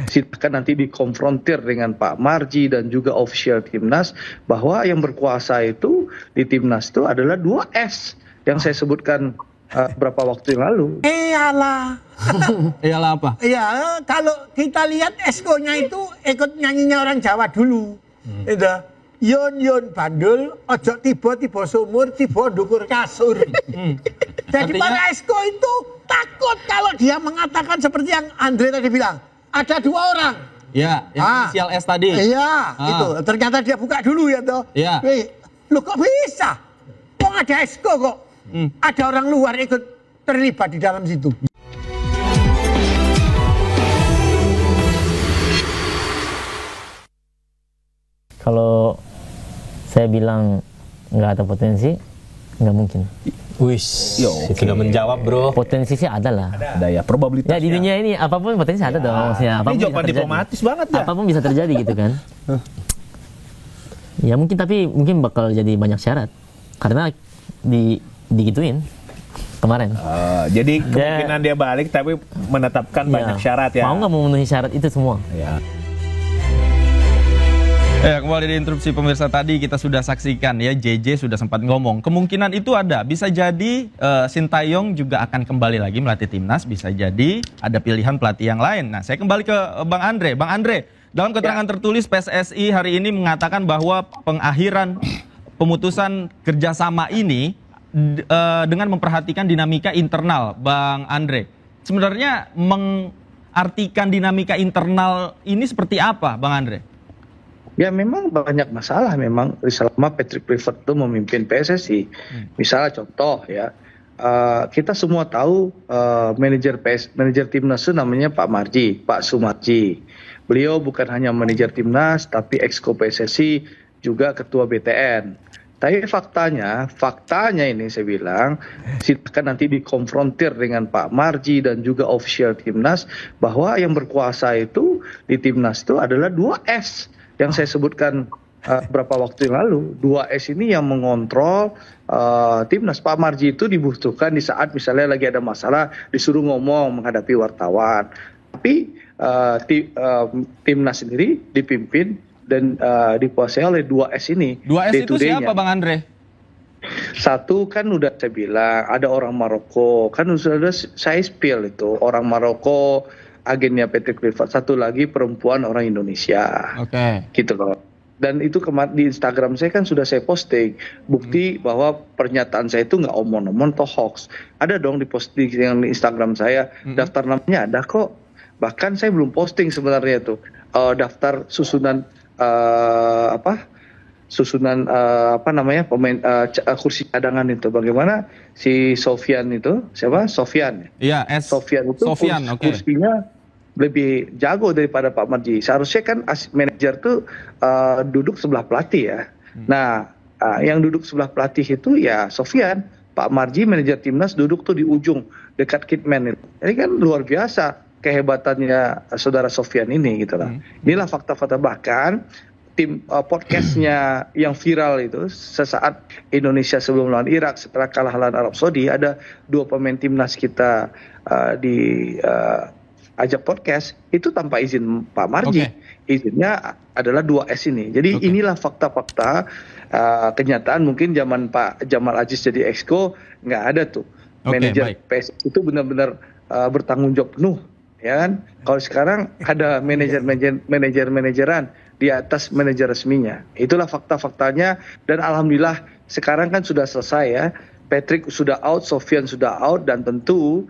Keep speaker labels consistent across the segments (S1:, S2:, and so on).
S1: silakan nanti dikonfrontir dengan Pak Marji dan juga official Timnas bahwa yang berkuasa itu di Timnas itu adalah 2S yang saya sebutkan beberapa waktu yang lalu.
S2: Iyalah.
S3: Iyalah apa?
S2: Iya, kalau kita lihat eskonya itu ikut nyanyinya orang Jawa dulu. Itu yon bandul, ojo tiba-tiba sumur, tiba ndukur kasur. Jadi para esko itu takut kalau dia mengatakan seperti yang Andre tadi bilang. Ada 2 orang.
S3: Ya, yang inisial S tadi.
S2: Iya, itu. Ternyata dia buka dulu ya toh.
S3: Iya.
S2: Lu kok bisa? Kok ada esko kok? Ada orang luar ikut terlibat di dalam situ.
S4: Kalau saya bilang nggak ada potensi, nggak mungkin.
S3: Wis, sudah menjawab bro.
S4: Potensi sih ada lah.
S3: Ada ya, probabilitasnya.
S4: Ya di dunia ini apapun potensi ada dong. Maksudnya, apapun
S3: ini jawaban diplomatis banget ya.
S4: Apapun bisa terjadi gitu kan. Ya mungkin, tapi mungkin bakal jadi banyak syarat. Karena digituin kemarin.
S3: Jadi kemungkinan dia balik tapi menetapkan banyak syarat ya.
S4: Mau nggak memenuhi syarat itu semua.
S3: Ya.
S5: Ya, kembali di interupsi pemirsa, tadi kita sudah saksikan ya, JJ sudah sempat ngomong. Kemungkinan itu ada, bisa jadi Sintayong juga akan kembali lagi melatih timnas, bisa jadi ada pilihan pelatih yang lain. Nah, saya kembali ke Bang Andre. Bang Andre, dalam keterangan tertulis PSSI hari ini mengatakan bahwa pengakhiran pemutusan kerjasama ini dengan memperhatikan dinamika internal. Bang Andre, sebenarnya mengartikan dinamika internal ini seperti apa, Bang Andre?
S1: Ya memang banyak masalah memang selama Patrick Kluivert itu memimpin PSSI. Misalnya contoh ya, kita semua tahu manajer timnas itu namanya Pak Marji, Pak Sumarji. Beliau bukan hanya manajer timnas tapi exco PSSI, juga ketua BTN. Tapi faktanya ini saya bilang, silakan nanti dikonfrontir dengan Pak Marji dan juga official timnas bahwa yang berkuasa itu di timnas itu adalah 2S. Yang saya sebutkan beberapa waktu yang lalu, 2S ini yang mengontrol timnas. Pak Marji itu dibutuhkan di saat misalnya lagi ada masalah, disuruh ngomong menghadapi wartawan. Tapi timnas sendiri dipimpin dan dikuasai oleh 2S ini.
S5: 2S itu siapa, Bang Andre?
S1: Satu kan udah saya bilang, ada orang Maroko, kan sudah saya spill itu, orang Maroko, agennya Patrick Kluivert. Satu lagi perempuan orang Indonesia.
S5: Oke.
S1: Gitu loh. Dan itu kemarin di Instagram saya kan sudah saya posting bukti bahwa pernyataan saya itu nggak omong-omong atau hoax. Ada dong di posting yang di Instagram saya, daftar namanya ada kok. Bahkan saya belum posting sebenarnya itu daftar susunan kursi cadangan itu. Bagaimana si Sofian itu, siapa? Sofian.
S5: Iya,
S1: Sofian itu kursinya lebih jago daripada Pak Marji. Seharusnya kan manajer tuh duduk sebelah pelatih ya. Nah, yang duduk sebelah pelatih itu ya Sofian. Pak Marji manajer timnas duduk tuh di ujung dekat kitman itu. Ini kan luar biasa kehebatannya saudara Sofian ini gitu lah. Inilah fakta-fakta. Bahkan tim podcastnya yang viral itu sesaat Indonesia sebelum lawan Irak setelah kalah lawan Arab Saudi, ada 2 pemain timnas kita ajak podcast itu tanpa izin Pak Marji. Izinnya adalah 2S ini. Jadi inilah fakta-fakta kenyataan. Mungkin zaman Pak Jamal Aziz jadi exco nggak ada tuh manajer PSSI itu benar-benar bertanggung jawab penuh, ya kan? Kalau sekarang ada manajeran di atas manajer resminya. Itulah fakta-faktanya, dan alhamdulillah sekarang kan sudah selesai ya. Patrick sudah out, Sofian sudah out, dan tentu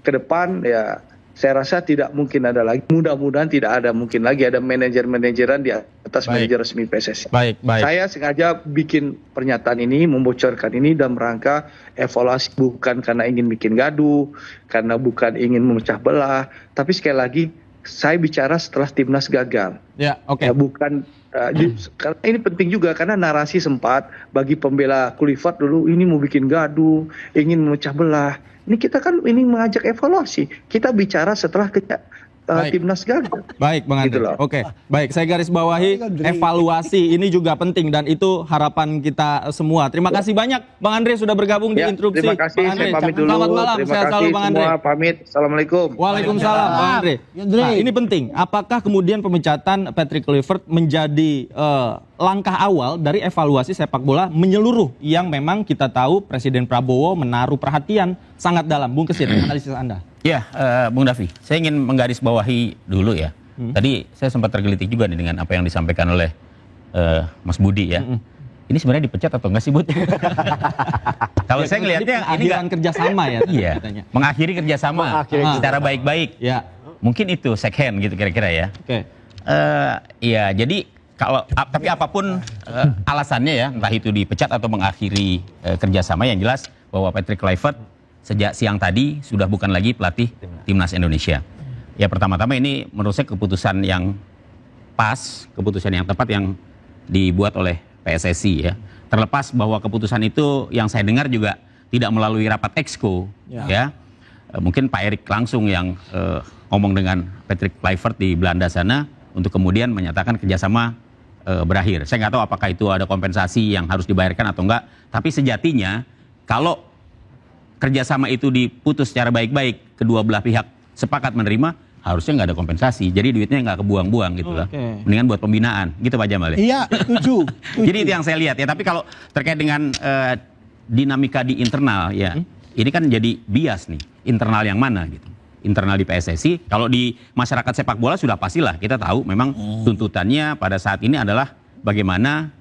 S1: ke depan ya saya rasa tidak mungkin ada lagi. Mudah-mudahan tidak ada mungkin lagi ada manajer-manajeran di atas manajer resmi PSSI.
S5: Baik.
S1: Saya sengaja bikin pernyataan ini, membocorkan ini dalam rangka evaluasi, bukan karena ingin bikin gaduh, karena bukan ingin memecah belah, tapi sekali lagi saya bicara setelah timnas gagal.
S5: Ya, oke.
S1: Ya, bukan karena ini penting juga, karena narasi sempat bagi pembela Kluivert dulu ini mau bikin gaduh, ingin memecah belah. Ini kita kan ini mengajak evaluasi. Kita bicara setelah timnas gagal.
S5: Baik, Bang Andre.
S1: Gitu loh.
S5: Oke, baik. Saya garis bawahi evaluasi ini juga penting dan itu harapan kita semua. Terima kasih banyak, Bang Andre sudah bergabung di Interupsi.
S1: Terima kasih.
S5: Bang Andre,
S1: Saya pamit dulu.
S5: selamat malam.
S1: Terima
S5: Sehat
S1: kasih
S5: selalu, Bang Andre.
S1: semua. Pamit. Assalamualaikum.
S5: Waalaikumsalam, Bang Andre. Nah, ini penting. Apakah kemudian pemecatan Patrick Kluivert menjadi langkah awal dari evaluasi sepak bola menyeluruh yang memang kita tahu Presiden Prabowo menaruh perhatian sangat dalam. Bung Kesit, analisis Anda.
S6: Ya, Bung Davi, saya ingin menggarisbawahi dulu ya. Tadi saya sempat tergelitik juga nih dengan apa yang disampaikan oleh Mas Budi ya. Ini sebenarnya dipecat atau enggak sih, Bud? Kalau saya ngelihatnya ini
S5: akhiran kerjasama ya.
S6: Iya,
S5: katanya.
S6: mengakhiri kerjasama secara baik-baik.
S5: Ya,
S6: Mungkin itu second hand gitu kira-kira ya.
S5: oke.
S6: Iya, jadi kalau tapi apapun alasannya ya, entah itu dipecat atau mengakhiri kerjasama, yang jelas bahwa Patrick Kluivert sejak siang tadi sudah bukan lagi pelatih timnas Indonesia. Ya pertama-tama ini menurut saya keputusan yang pas, keputusan yang tepat yang dibuat oleh PSSI ya. Terlepas bahwa keputusan itu yang saya dengar juga tidak melalui rapat Exco ya. Mungkin Pak Erik langsung yang ngomong dengan Patrick Kluivert di Belanda sana untuk kemudian menyatakan kerjasama berakhir. Saya nggak tahu apakah itu ada kompensasi yang harus dibayarkan atau enggak. Tapi sejatinya kalau kerjasama itu diputus secara baik-baik, kedua belah pihak sepakat menerima, harusnya nggak ada kompensasi. Jadi duitnya nggak kebuang-buang gitu lah. Mendingan buat pembinaan, gitu Pak Jamal.
S2: Iya, setuju.
S6: Jadi itu yang saya lihat ya. Tapi kalau terkait dengan dinamika di internal ya, ini kan jadi bias nih. Internal yang mana gitu? Internal di PSSI. Kalau di masyarakat sepak bola sudah pastilah kita tahu memang tuntutannya pada saat ini adalah bagaimana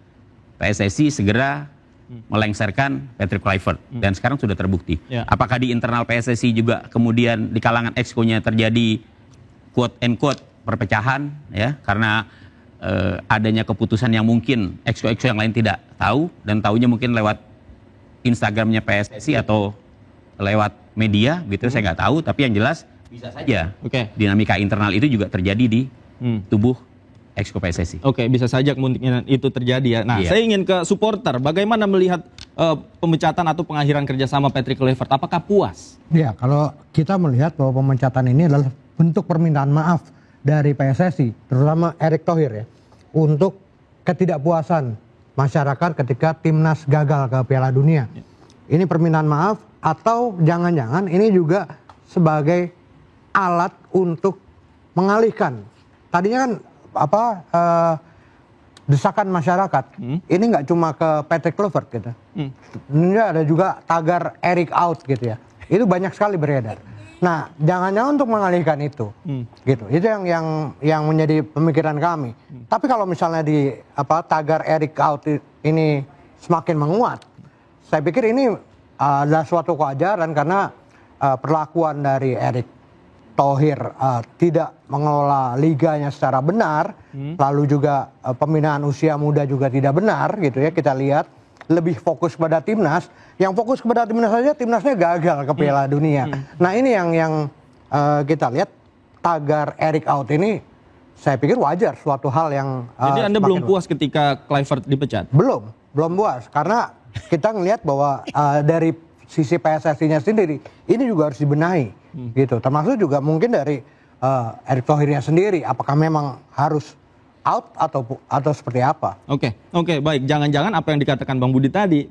S6: PSSI segera melengsarkan Patrick Kluivert dan sekarang sudah terbukti. Apakah di internal PSSI juga kemudian di kalangan exco-nya terjadi quote and quote perpecahan ya karena adanya keputusan yang mungkin exco-exco yang lain tidak tahu dan tahunya mungkin lewat Instagramnya PSSI atau lewat media gitu, saya nggak tahu, tapi yang jelas bisa saja dinamika internal itu juga terjadi di tubuh Exco PSSI.
S5: Oke, bisa saja kemungkinan itu terjadi ya. Nah, saya ingin ke supporter. Bagaimana melihat pemecatan atau pengakhiran kerjasama Patrick Kluivert? Apakah puas?
S7: Ya, kalau kita melihat bahwa pemecatan ini adalah bentuk permintaan maaf dari PSSI, terutama Erick Thohir ya, untuk ketidakpuasan masyarakat ketika timnas gagal ke Piala Dunia. Ini permintaan maaf atau jangan-jangan ini juga sebagai alat untuk mengalihkan. Tadinya kan desakan masyarakat ini nggak cuma ke Patrick Kluivert gitu. Ini ada juga tagar Erick out gitu ya. Itu banyak sekali beredar. Nah, jangan-jangan untuk mengalihkan itu, gitu. Itu yang menjadi pemikiran kami. Tapi kalau misalnya di tagar Erick out ini semakin menguat, saya pikir ini adalah suatu kewajaran karena perlakuan dari Erick Thohir tidak mengelola liganya secara benar, lalu juga pembinaan usia muda juga tidak benar, gitu ya. Kita lihat lebih fokus pada timnas, yang fokus kepada timnas saja timnasnya gagal ke Piala Dunia. Nah ini yang kita lihat tagar Erick out ini, saya pikir wajar, suatu hal yang
S5: jadi Anda belum puas ketika Kluivert dipecat?
S7: Belum puas karena kita ngelihat bahwa dari sisi PSSI-nya sendiri ini juga harus dibenahi, gitu. Termasuk juga mungkin dari Erick Thohirnya sendiri, apakah memang harus out atau seperti apa? Oke,
S5: baik. Jangan-jangan apa yang dikatakan Bang Budi tadi,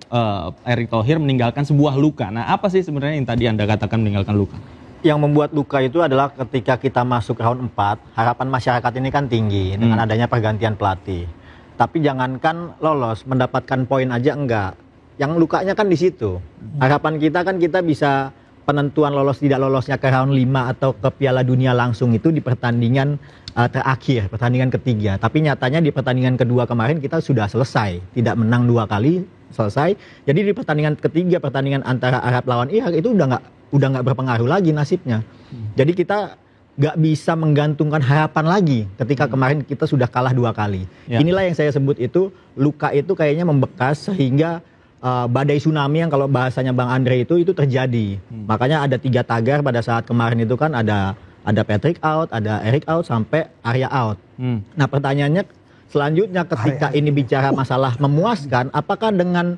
S5: Erick Thohir meninggalkan sebuah luka. Nah, apa sih sebenarnya yang tadi Anda katakan meninggalkan luka?
S8: Yang membuat luka itu adalah ketika kita masuk round 4, harapan masyarakat ini kan tinggi dengan adanya pergantian pelatih. Tapi jangankan lolos, mendapatkan poin aja enggak. Yang lukanya kan di situ. Harapan kita kan kita bisa penentuan lolos tidak lolosnya ke round 5 atau ke Piala Dunia langsung itu di pertandingan terakhir, pertandingan ketiga. Tapi nyatanya di pertandingan kedua kemarin kita sudah selesai, tidak menang 2 kali, selesai. Jadi di pertandingan ketiga, pertandingan antara Arab lawan Irak itu udah nggak berpengaruh lagi nasibnya. Jadi kita nggak bisa menggantungkan harapan lagi ketika kemarin kita sudah kalah 2 kali. Inilah yang saya sebut itu luka itu kayaknya membekas sehingga badai tsunami yang kalau bahasanya Bang Andre itu terjadi. Makanya ada 3 tagar pada saat kemarin itu kan ada Patrick out, ada Erick out, sampai Arya out. Nah pertanyaannya selanjutnya ketika ini bicara masalah memuaskan, apakah dengan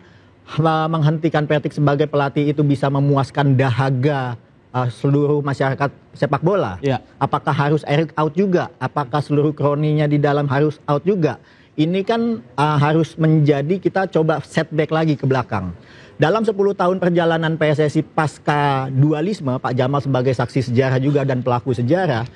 S8: menghentikan Patrick sebagai pelatih itu bisa memuaskan dahaga seluruh masyarakat sepak bola?
S5: Ya.
S8: Apakah harus Eric out juga? Apakah seluruh kroninya di dalam harus out juga? Ini kan harus menjadi kita coba setback lagi ke belakang. Dalam 10 tahun perjalanan PSSI pasca dualisme, Pak Jamal sebagai saksi sejarah juga dan pelaku sejarah,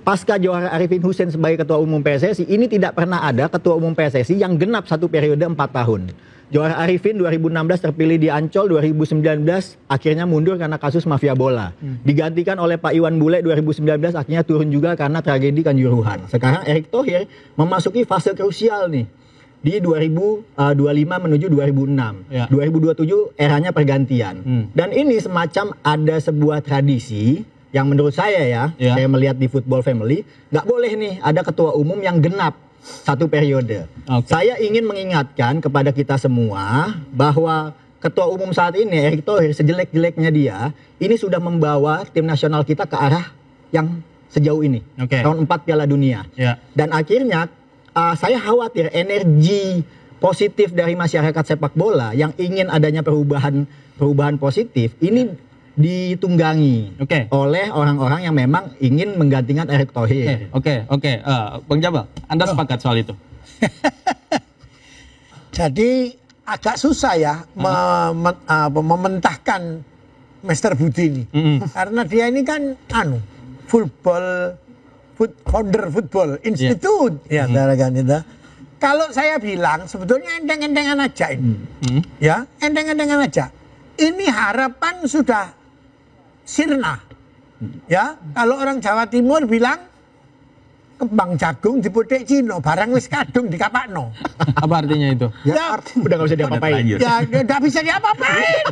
S8: pasca Johar Arifin Hussein sebagai Ketua Umum PSSI, ini tidak pernah ada Ketua Umum PSSI yang genap satu periode 4 tahun. Johar Arifin 2016 terpilih di Ancol, 2019 akhirnya mundur karena kasus mafia bola. Digantikan oleh Pak Iwan Bule 2019 akhirnya turun juga karena tragedi Kanjuruhan. Sekarang Erick Thohir memasuki fase krusial nih. Di 2025 menuju 2006. Ya. 2027 eranya pergantian. Dan ini semacam ada sebuah tradisi yang menurut saya saya melihat di Football Family, nggak boleh nih ada ketua umum yang genap satu periode. Saya ingin mengingatkan kepada kita semua bahwa ketua umum saat ini, Erick Thohir, sejelek-jeleknya dia, ini sudah membawa tim nasional kita ke arah yang sejauh ini. Round 4 Piala Dunia. Ya. Dan akhirnya saya khawatir energi positif dari masyarakat sepak bola yang ingin adanya perubahan positif ini ditunggangi oleh orang-orang yang memang ingin menggantikan Erick Thohir.
S5: Bang Jabal, Anda sepakat soal itu?
S2: Jadi agak susah ya mementahkan Mr. Budi ini. Karena dia ini kan founder Football Institute. Ya, kan itu. Kalau saya bilang sebetulnya enteng-entengan aja ini. Ya, enteng-entengan aja. Ini harapan sudah sirna. Ya, kalau orang Jawa Timur bilang kembang jagung diputik Cino, barang wis kadung dikapakno.
S5: Apa artinya itu?
S2: Ya,
S8: udah nggak bisa diapa-apain.
S2: Ya, nggak bisa diapa-apain.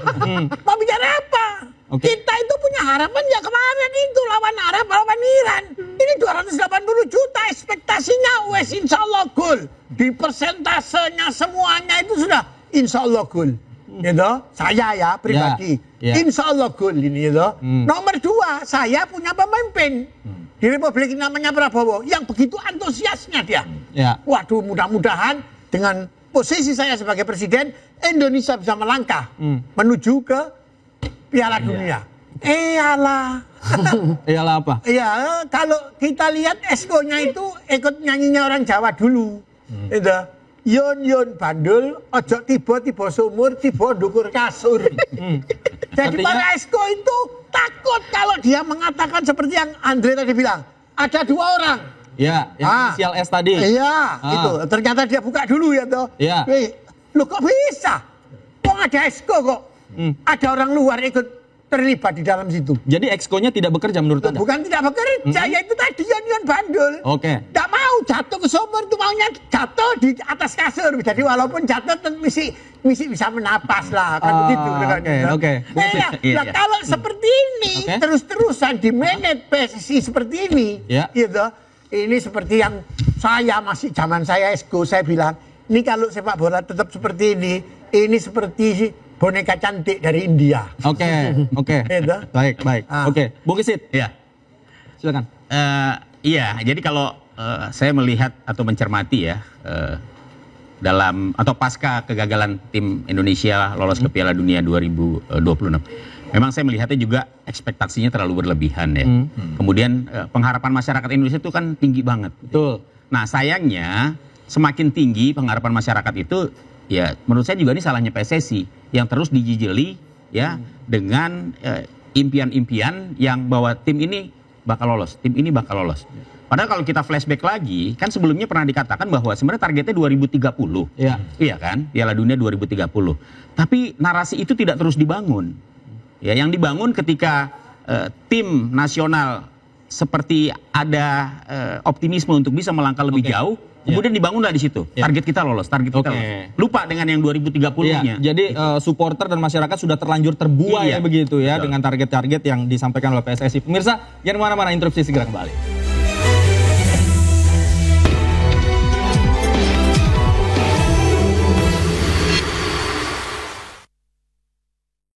S2: Mau bicara apa? Kita itu punya harapan ya kemarin itu lawan Arab, lawan Iran. Ini 280 juta ekspektasinya, wes insya Allah gol. Di persentasenya semuanya itu sudah insya Allah gol. Gitu, saya ya pribadi, insya Allah gol ini gitu. Nomor 2, saya punya pemimpin di Republik namanya Prabowo yang begitu antusiasnya dia. Waduh, mudah-mudahan dengan posisi saya sebagai presiden, Indonesia bisa melangkah menuju ke Piala Dunia. Iyalah
S5: apa?
S2: Iya, kalau kita lihat eskonya itu ikut nyanyinya orang Jawa dulu. Itu yon bandul, ojo tiba-tiba sumur, tiba dukur kasur. Jadi para esko itu takut kalau dia mengatakan seperti yang Andre tadi bilang. Ada 2 orang.
S5: Ya, yang inisial S tadi.
S2: Iya, itu. Ternyata dia buka dulu ya toh.
S5: Iya.
S2: Loh kok bisa? Kok ada esko kok? Ada orang luar ikut terlibat di dalam situ.
S5: Jadi exco-nya tidak bekerja menurut Anda?
S2: Bukan tidak bekerja, ya itu tadi yon bandul. Tidak mau jatuh ke sumur, itu maunya jatuh di atas kasur. Jadi walaupun jatuh mesti bisa menapas lah, kan begitu. Nah, kalau seperti ini terus-terusan di manage PSSI seperti ini, gitu. Ini seperti yang saya masih zaman saya esko, saya bilang, ini kalau sepak bola tetap seperti ini seperti boneka cantik dari India.
S5: Baik. Bung Kisit.
S6: Ya.
S5: Silakan.
S6: Iya, jadi kalau saya melihat atau mencermati ya dalam atau pasca kegagalan tim Indonesia lolos ke Piala Dunia 2026. Memang saya melihatnya juga ekspektasinya terlalu berlebihan ya. Kemudian pengharapan masyarakat Indonesia itu kan tinggi banget.
S5: Betul.
S6: Nah, sayangnya semakin tinggi pengharapan masyarakat itu, ya menurut saya juga ini salahnya PSSI yang terus dijijeli ya dengan impian-impian yang bahwa tim ini bakal lolos, tim ini bakal lolos. Padahal kalau kita flashback lagi, kan sebelumnya pernah dikatakan bahwa sebenarnya targetnya 2030. Iya kan? Piala Dunia 2030. Tapi narasi itu tidak terus dibangun. Ya, yang dibangun ketika tim nasional seperti ada optimisme untuk bisa melangkah lebih jauh, kemudian dibangunlah di situ. Target kita lolos, lolos. Lupa dengan yang 2030-nya.
S5: Jadi supporter dan masyarakat sudah terlanjur terbuai begitu ya dengan target-target yang disampaikan oleh PSSI. Pemirsa, jangan kemana-mana, interupsi segera kembali.